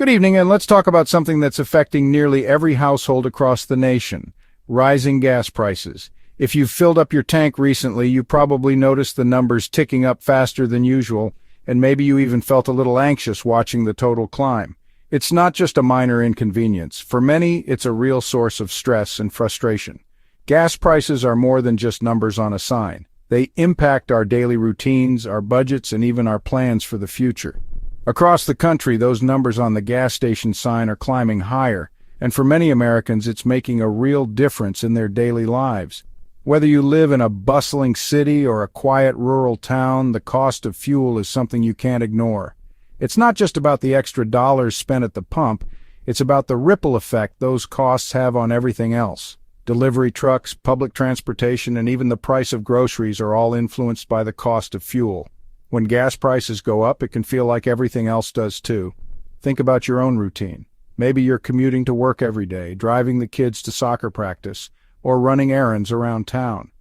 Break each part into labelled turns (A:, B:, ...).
A: Good evening, and let's talk about something that's affecting nearly every household across the nation: rising gas prices. If you've filled up your tank recently, you probably noticed the numbers ticking up faster than usual, and maybe you even felt a little anxious watching the total climb. It's not just a minor inconvenience. For many, it's a real source of stress and frustration. Gas prices are more than just numbers on a sign. They impact our daily routines, our budgets, and even our plans for the future. Across the country, those numbers on the gas station sign are climbing higher, and for many Americans, it's making a real difference in their daily lives. Whether you live in a bustling city or a quiet rural town, the cost of fuel is something you can't ignore. It's not just about the extra dollars spent at the pump, it's about the ripple effect those costs have on everything else. Delivery trucks, public transportation, and even the price of groceries are all influenced by the cost of fuel. When gas prices go up, it can feel like everything else does too. Think about your own routine. Maybe you're commuting to work every day, driving the kids to soccer practice, or running errands around town.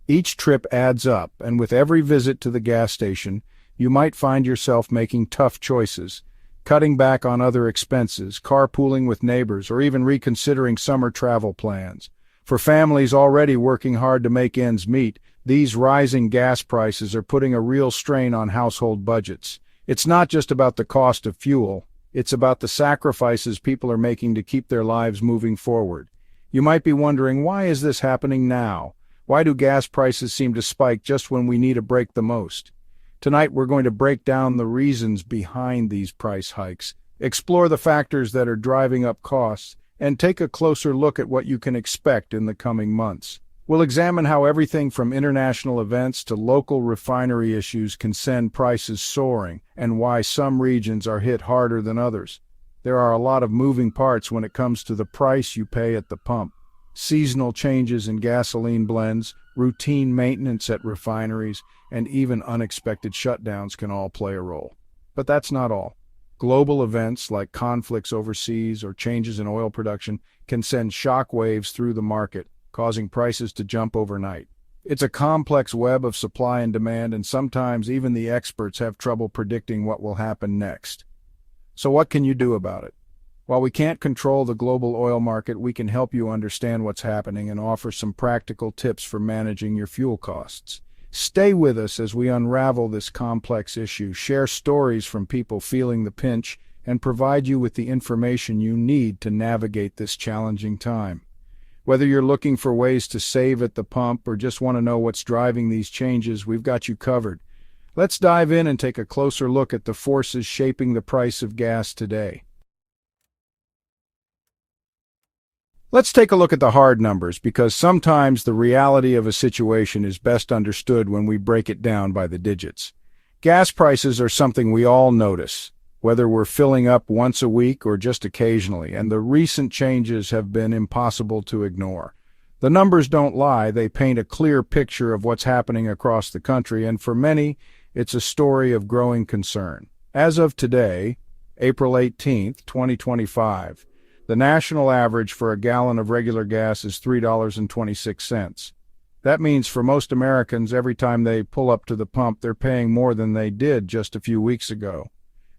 A: Each trip adds up, and with every visit to the gas station, you might find yourself making tough choices, cutting back on other expenses, carpooling with neighbors, or even reconsidering summer travel plans. For families already working hard to make ends meet, these rising gas prices are putting a real strain on household budgets. It's not just about the cost of fuel, it's about the sacrifices people are making to keep their lives moving forward. You might be wondering, why is this happening now? Why do gas prices seem to spike just when we need a break the most? Tonight we're going to break down the reasons behind these price hikes, explore the factors that are driving up costs, and take a closer look at what you can expect in the coming months. We'll examine how everything from international events to local refinery issues can send prices soaring, and why some regions are hit harder than others. There are a lot of moving parts when it comes to the price you pay at the pump. Seasonal changes in gasoline blends, routine maintenance at refineries, and even unexpected shutdowns can all play a role. But that's not all. Global events like conflicts overseas or changes in oil production can send shock waves through the market, causing prices to jump overnight. It's a complex web of supply and demand, and sometimes even the experts have trouble predicting what will happen next. So what can you do about it? While we can't control the global oil market, we can help you understand what's happening and offer some practical tips for managing your fuel costs. Stay with us as we unravel this complex issue, share stories from people feeling the pinch, and provide you with the information you need to navigate this challenging time. Whether you're looking for ways to save at the pump or just want to know what's driving these changes, we've got you covered. Let's dive in and take a closer look at the forces shaping the price of gas today. Let's take a look at the hard numbers, because sometimes the reality of a situation is best understood when we break it down by the digits. Gas prices are something we all notice, whether we're filling up once a week or just occasionally, and the recent changes have been impossible to ignore. The numbers don't lie, they paint a clear picture of what's happening across the country, and for many, it's a story of growing concern. As of today, April 18th, 2025, the national average for a gallon of regular gas is $3.26. That means for most Americans, every time they pull up to the pump, they're paying more than they did just a few weeks ago.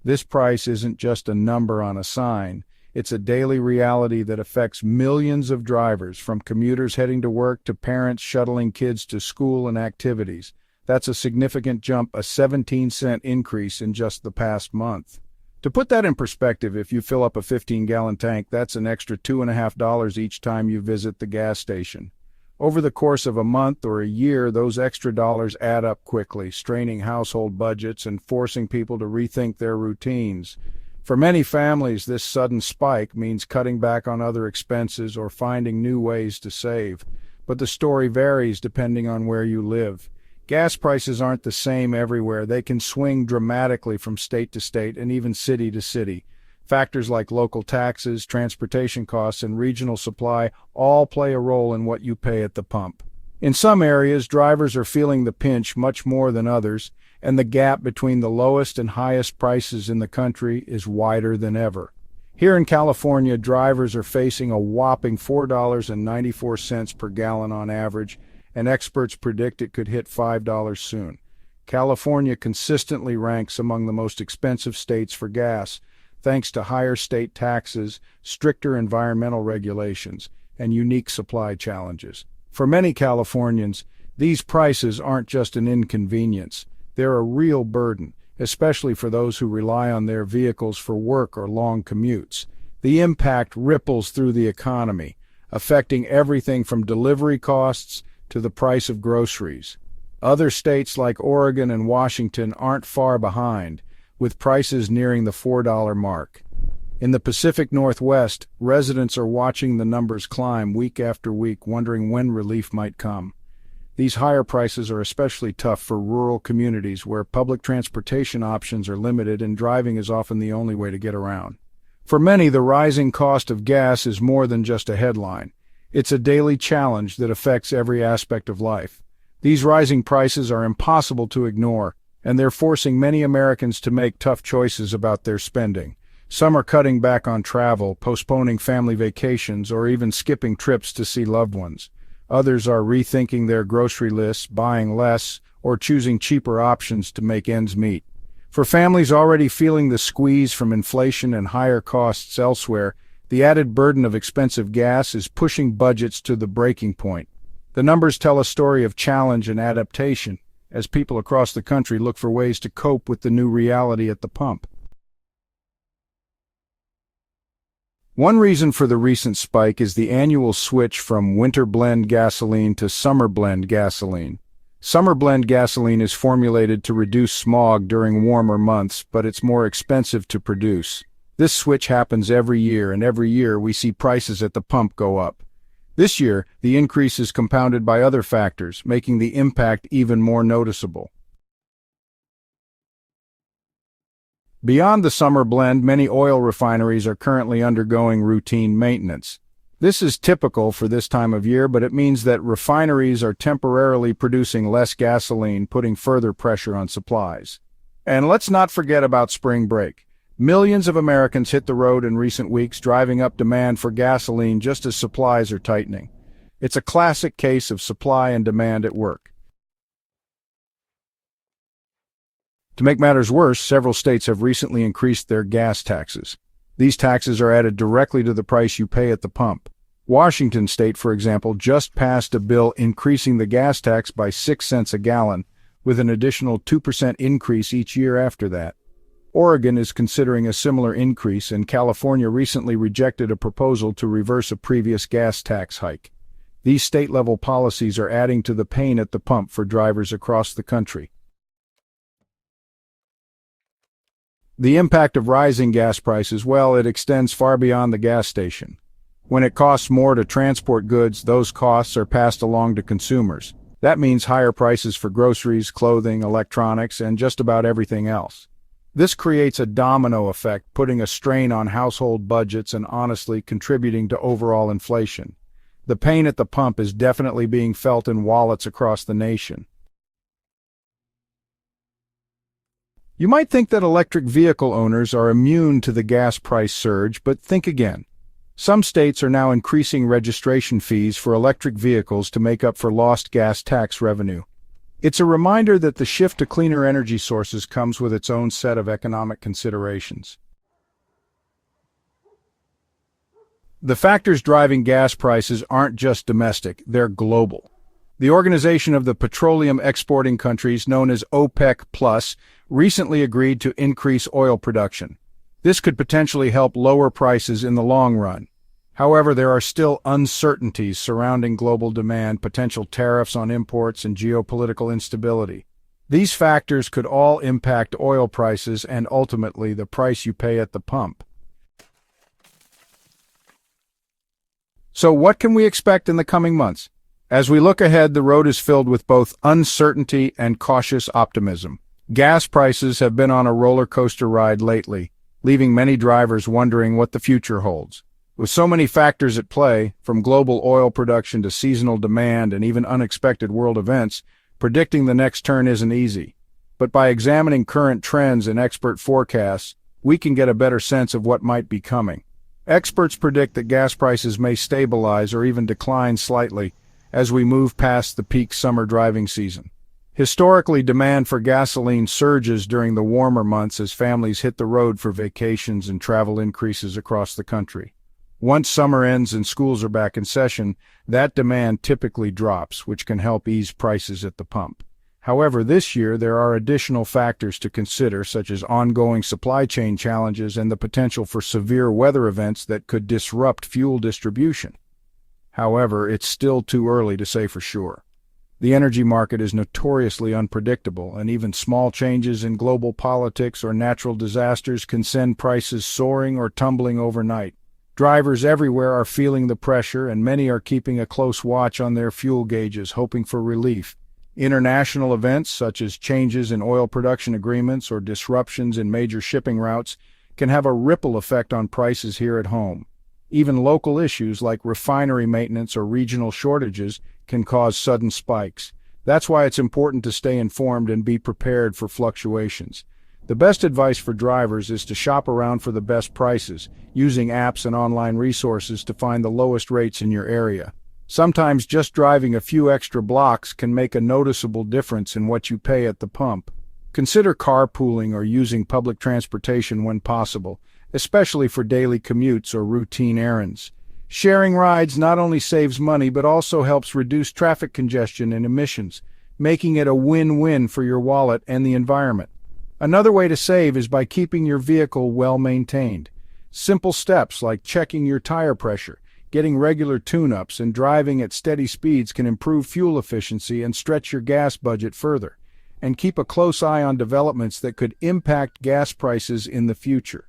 A: This price isn't just a number on a sign. It's a daily reality that affects millions of drivers, from commuters heading to work to parents shuttling kids to school and activities. That's a significant jump, a 17-cent increase in just the past month. To put that in perspective, if you fill up a 15-gallon tank, that's an extra $2.50 each time you visit the gas station. Over the course of a month or a year, those extra dollars add up quickly, straining household budgets and forcing people to rethink their routines. For many families, this sudden spike means cutting back on other expenses or finding new ways to save. But the story varies depending on where you live. Gas prices aren't the same everywhere. They can swing dramatically from state to state and even city to city. Factors like local taxes, transportation costs, and regional supply all play a role in what you pay at the pump. In some areas, drivers are feeling the pinch much more than others, and the gap between the lowest and highest prices in the country is wider than ever. Here in California, drivers are facing a whopping $4.94 per gallon on average, and experts predict it could hit $5 soon. California consistently ranks among the most expensive states for gas. thanks to higher state taxes, stricter environmental regulations, and unique supply challenges. For many Californians, these prices aren't just an inconvenience, they're a real burden, especially for those who rely on their vehicles for work or long commutes. The impact ripples through the economy, affecting everything from delivery costs to the price of groceries. Other states like Oregon and Washington aren't far behind, with prices nearing the $4 mark. In the Pacific Northwest, residents are watching the numbers climb week after week, wondering when relief might come. These higher prices are especially tough for rural communities where public transportation options are limited and driving is often the only way to get around. For many, the rising cost of gas is more than just a headline. It's a daily challenge that affects every aspect of life. These rising prices are impossible to ignore, and they're forcing many Americans to make tough choices about their spending. Some are cutting back on travel, postponing family vacations, or even skipping trips to see loved ones. Others are rethinking their grocery lists, buying less, or choosing cheaper options to make ends meet. For families already feeling the squeeze from inflation and higher costs elsewhere, the added burden of expensive gas is pushing budgets to the breaking point. The numbers tell a story of challenge and adaptation, as people across the country look for ways to cope with the new reality at the pump. One reason for the recent spike is the annual switch from winter blend gasoline to summer blend gasoline. Summer blend gasoline is formulated to reduce smog during warmer months, but it's more expensive to produce. This switch happens every year, and every year we see prices at the pump go up. This year, the increase is compounded by other factors, making the impact even more noticeable. Beyond the summer blend, many oil refineries are currently undergoing routine maintenance. This is typical for this time of year, but it means that refineries are temporarily producing less gasoline, putting further pressure on supplies. And let's not forget about spring break. Millions of Americans hit the road in recent weeks, driving up demand for gasoline just as supplies are tightening. It's a classic case of supply and demand at work. To make matters worse, several states have recently increased their gas taxes. These taxes are added directly to the price you pay at the pump. Washington State, for example, just passed a bill increasing the gas tax by 6 cents a gallon, with an additional 2% increase each year after that. Oregon is considering a similar increase, and California recently rejected a proposal to reverse a previous gas tax hike. These state-level policies are adding to the pain at the pump for drivers across the country. The impact of rising gas prices, well, it extends far beyond the gas station. When it costs more to transport goods, those costs are passed along to consumers. That means higher prices for groceries, clothing, electronics, and just about everything else. This creates a domino effect, putting a strain on household budgets and honestly contributing to overall inflation. The pain at the pump is definitely being felt in wallets across the nation. You might think that electric vehicle owners are immune to the gas price surge, but think again. Some states are now increasing registration fees for electric vehicles to make up for lost gas tax revenue. It's a reminder that the shift to cleaner energy sources comes with its own set of economic considerations. The factors driving gas prices aren't just domestic, they're global. The Organization of the Petroleum Exporting Countries, known as OPEC+, recently agreed to increase oil production. This could potentially help lower prices in the long run. However, there are still uncertainties surrounding global demand, potential tariffs on imports, and geopolitical instability. These factors could all impact oil prices and ultimately the price you pay at the pump. So what can we expect in the coming months? As we look ahead, the road is filled with both uncertainty and cautious optimism. Gas prices have been on a roller coaster ride lately, leaving many drivers wondering what the future holds. With so many factors at play, from global oil production to seasonal demand and even unexpected world events, predicting the next turn isn't easy. But by examining current trends and expert forecasts, we can get a better sense of what might be coming. Experts predict that gas prices may stabilize or even decline slightly as we move past the peak summer driving season. Historically, demand for gasoline surges during the warmer months as families hit the road for vacations and travel increases across the country. Once summer ends and schools are back in session, that demand typically drops, which can help ease prices at the pump. However, this year there are additional factors to consider, such as ongoing supply chain challenges and the potential for severe weather events that could disrupt fuel distribution. However, it's still too early to say for sure. The energy market is notoriously unpredictable, and even small changes in global politics or natural disasters can send prices soaring or tumbling overnight. Drivers everywhere are feeling the pressure, and many are keeping a close watch on their fuel gauges, hoping for relief. International events, such as changes in oil production agreements or disruptions in major shipping routes, can have a ripple effect on prices here at home. Even local issues like refinery maintenance or regional shortages can cause sudden spikes. That's why it's important to stay informed and be prepared for fluctuations. The best advice for drivers is to shop around for the best prices, using apps and online resources to find the lowest rates in your area. Sometimes just driving a few extra blocks can make a noticeable difference in what you pay at the pump. Consider carpooling or using public transportation when possible, especially for daily commutes or routine errands. Sharing rides not only saves money but also helps reduce traffic congestion and emissions, making it a win-win for your wallet and the environment. Another way to save is by keeping your vehicle well maintained. Simple steps like checking your tire pressure, getting regular tune-ups, and driving at steady speeds can improve fuel efficiency and stretch your gas budget further. And keep a close eye on developments that could impact gas prices in the future.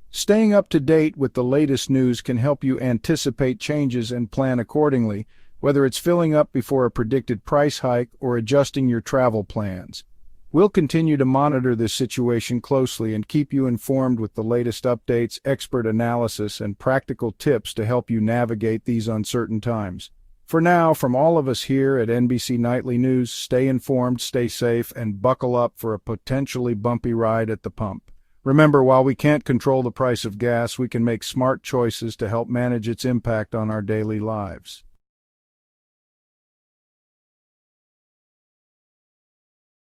A: Staying up to date with the latest news can help you anticipate changes and plan accordingly, whether it's filling up before a predicted price hike or adjusting your travel plans. We'll continue to monitor this situation closely and keep you informed with the latest updates, expert analysis, and practical tips to help you navigate these uncertain times. For now, from all of us here at NBC Nightly News, stay informed, stay safe, and buckle up for a potentially bumpy ride at the pump. Remember, while we can't control the price of gas, we can make smart choices to help manage its impact on our daily lives.